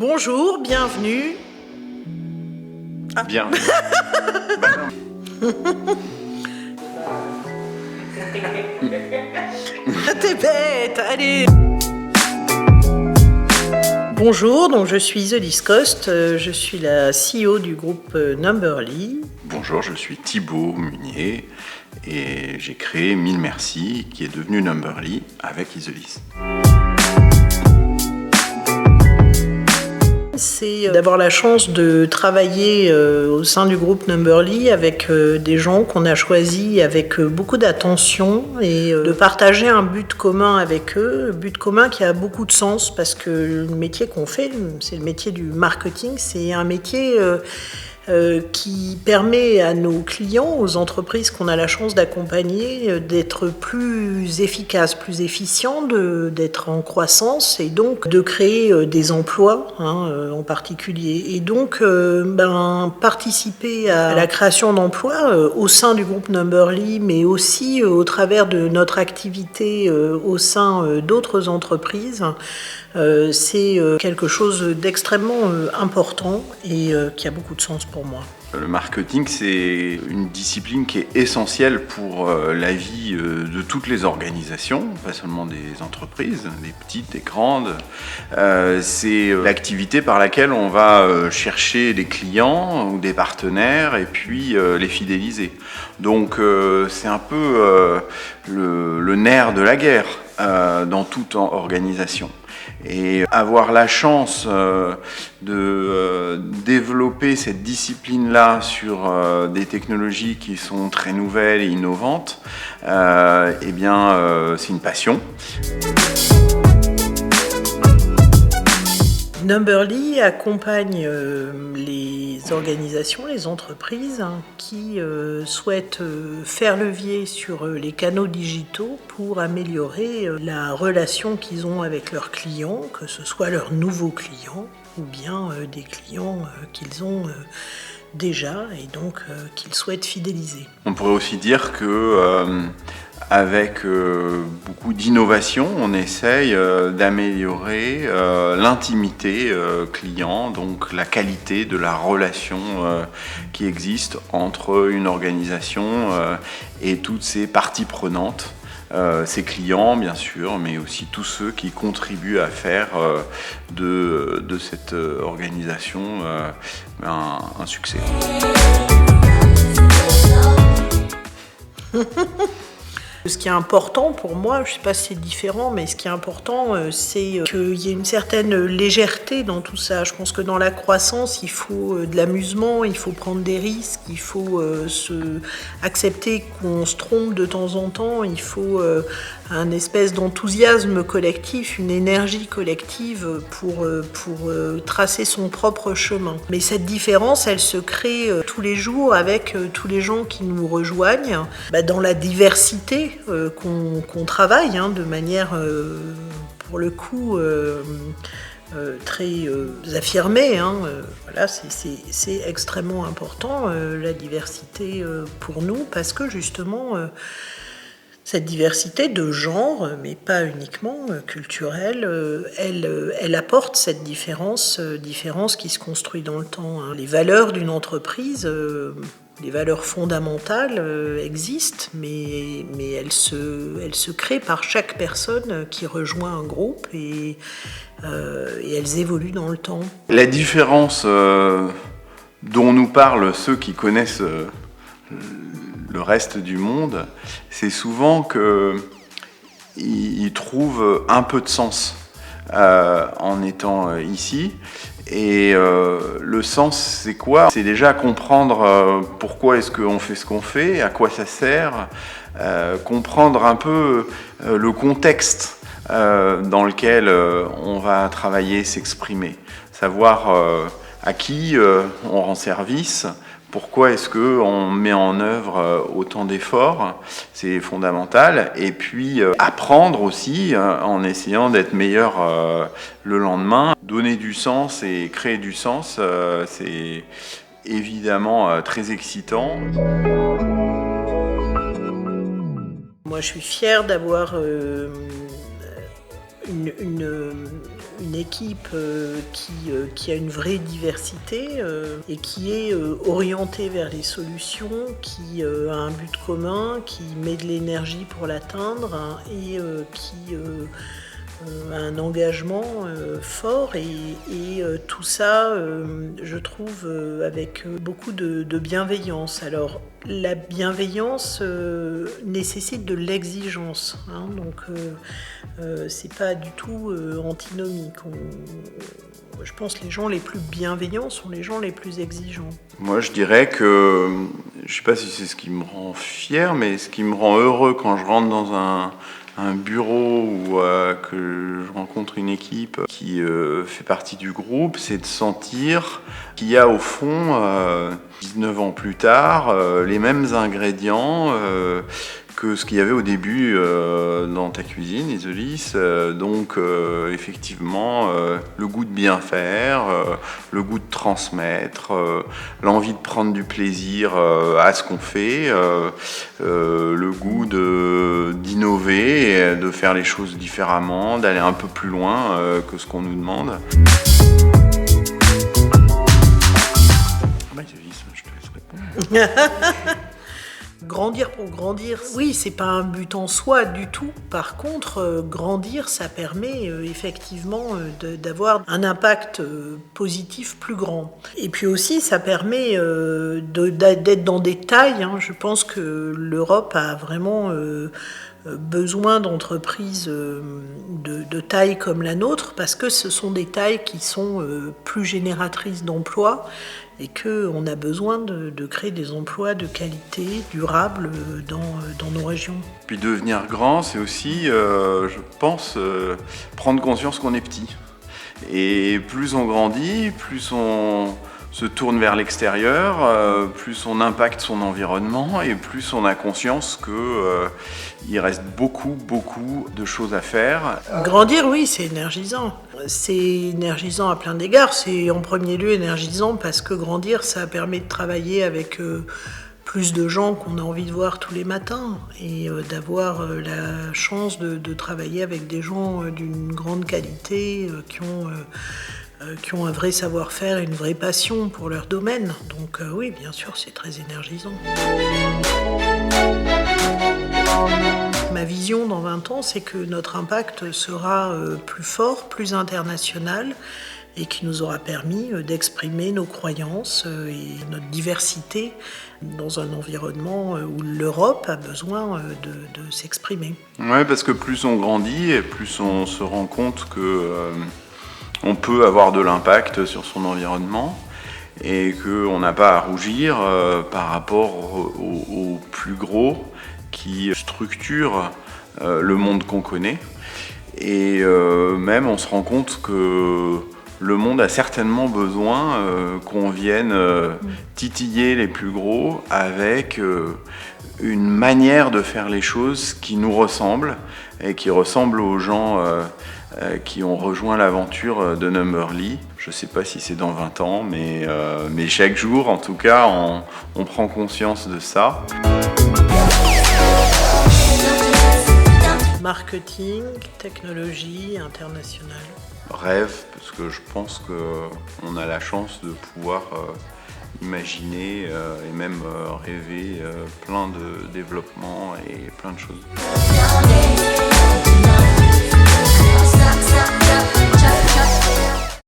Bonjour, bienvenue. Ah. Bien. T'es bête, allez. Bonjour, donc je suis Isolys Coste, je suis la CEO du groupe Numberly. Bonjour, je suis Thibaut Munier et j'ai créé Mille Merci qui est devenu Numberly avec Isolys. C'est d'avoir la chance de travailler au sein du groupe Numberly avec des gens qu'on a choisis avec beaucoup d'attention et de partager un but commun avec eux, but commun qui a beaucoup de sens parce que le métier qu'on fait, c'est le métier du marketing, c'est un métier qui permet à nos clients, aux entreprises qu'on a la chance d'accompagner, d'être plus efficaces, plus efficients, d'être en croissance et donc de créer des emplois en particulier. Et donc participer à la création d'emplois au sein du groupe Numberly, mais aussi au travers de notre activité au sein d'autres entreprises, c'est quelque chose d'extrêmement important et qui a beaucoup de sens pour moi. Le marketing, c'est une discipline qui est essentielle pour la vie de toutes les organisations, pas seulement des entreprises, des petites, des grandes. C'est l'activité par laquelle on va chercher des clients ou des partenaires et puis les fidéliser. Donc c'est un peu le nerf de la guerre dans toute organisation. Et avoir la chance de développer cette discipline-là sur des technologies qui sont très nouvelles et innovantes, c'est une passion. Numberly accompagne les organisations, les entreprises qui souhaitent faire levier sur les canaux digitaux pour améliorer la relation qu'ils ont avec leurs clients, que ce soit leurs nouveaux clients ou bien des clients qu'ils ont déjà et donc qu'ils souhaitent fidéliser. On pourrait aussi dire que avec beaucoup d'innovation, on essaye d'améliorer l'intimité client, donc la qualité de la relation qui existe entre une organisation et toutes ses parties prenantes. Ses clients, bien sûr, mais aussi tous ceux qui contribuent à faire de cette organisation un succès. Ce qui est important pour moi, je ne sais pas si c'est différent, mais ce qui est important, c'est qu'il y ait une certaine légèreté dans tout ça. Je pense que dans la croissance, il faut de l'amusement, il faut prendre des risques, il faut accepter qu'on se trompe de temps en temps, il faut un espèce d'enthousiasme collectif, une énergie collective pour tracer son propre chemin. Mais cette différence, elle se crée tous les jours avec tous les gens qui nous rejoignent, dans la diversité qu'on travaille de manière, pour le coup, très affirmée. Voilà, c'est extrêmement important, la diversité pour nous, parce que justement, cette diversité de genre, mais pas uniquement culturelle, elle apporte cette différence qui se construit dans le temps. Les valeurs d'une entreprise, les valeurs fondamentales existent, mais elles se créent par chaque personne qui rejoint un groupe et elles évoluent dans le temps. La différence dont nous parlent ceux qui connaissent le reste du monde, c'est souvent qu'ils trouvent un peu de sens en étant ici. Et le sens, c'est quoi ? C'est déjà comprendre pourquoi est-ce qu'on fait ce qu'on fait, à quoi ça sert, comprendre un peu le contexte dans lequel on va travailler, s'exprimer, savoir à qui on rend service. Pourquoi est-ce qu'on met en œuvre autant d'efforts ? C'est fondamental. Et puis apprendre aussi en essayant d'être meilleur le lendemain. Donner du sens et créer du sens, c'est évidemment très excitant. Moi, je suis fière d'avoir une équipe qui a une vraie diversité et qui est orientée vers les solutions, qui a un but commun, qui met de l'énergie pour l'atteindre et qui a un engagement fort et tout ça, je trouve, avec beaucoup de bienveillance. Alors, la bienveillance nécessite de l'exigence, hein, donc c'est pas du tout antinomique. Je pense que les gens les plus bienveillants sont les gens les plus exigeants. Moi, je dirais que, je sais pas si c'est ce qui me rend fier, mais ce qui me rend heureux quand je rentre dans un bureau ou que je rencontre une équipe qui fait partie du groupe, c'est de sentir qu'il y a au fond, 19 ans plus tard, les mêmes ingrédients que ce qu'il y avait au début dans ta cuisine, Isolis. Donc effectivement, le goût de bien faire, le goût de transmettre, l'envie de prendre du plaisir à ce qu'on fait, le goût d'innover, et de faire les choses différemment, d'aller un peu plus loin que ce qu'on nous demande. Isolis, je te laisse répondre. Grandir pour grandir, oui, c'est pas un but en soi du tout. Par contre, grandir, ça permet effectivement d'avoir un impact positif plus grand. Et puis aussi, ça permet d'être dans des tailles. Hein. Je pense que l'Europe a vraiment besoin d'entreprises de taille comme la nôtre, parce que ce sont des tailles qui sont plus génératrices d'emplois et qu'on a besoin de créer des emplois de qualité, durables dans nos régions. Puis devenir grand, c'est aussi, je pense, prendre conscience qu'on est petit. Et plus on grandit, plus on se tourne vers l'extérieur, plus on impacte son environnement et plus on a conscience qu'il reste beaucoup de choses à faire. Grandir, oui, c'est énergisant. C'est énergisant à plein d'égards. C'est en premier lieu énergisant parce que grandir, ça permet de travailler avec plus de gens qu'on a envie de voir tous les matins et d'avoir la chance de travailler avec des gens d'une grande qualité qui ont un vrai savoir-faire et une vraie passion pour leur domaine. Donc oui, bien sûr, c'est très énergisant. Ma vision dans 20 ans, c'est que notre impact sera plus fort, plus international et qui nous aura permis d'exprimer nos croyances et notre diversité dans un environnement où l'Europe a besoin de s'exprimer. Oui, parce que plus on grandit et plus on se rend compte que on peut avoir de l'impact sur son environnement et qu'on n'a pas à rougir par rapport aux plus gros qui structurent le monde qu'on connaît. Et même on se rend compte que le monde a certainement besoin qu'on vienne titiller les plus gros avec une manière de faire les choses qui nous ressemble et qui ressemble aux gens qui ont rejoint l'aventure de Numberly. Je ne sais pas si c'est dans 20 ans, mais chaque jour, en tout cas, on prend conscience de ça. Marketing, technologie, international. Rêve, parce que je pense qu'on a la chance de pouvoir imaginer et même rêver plein de développements et plein de choses.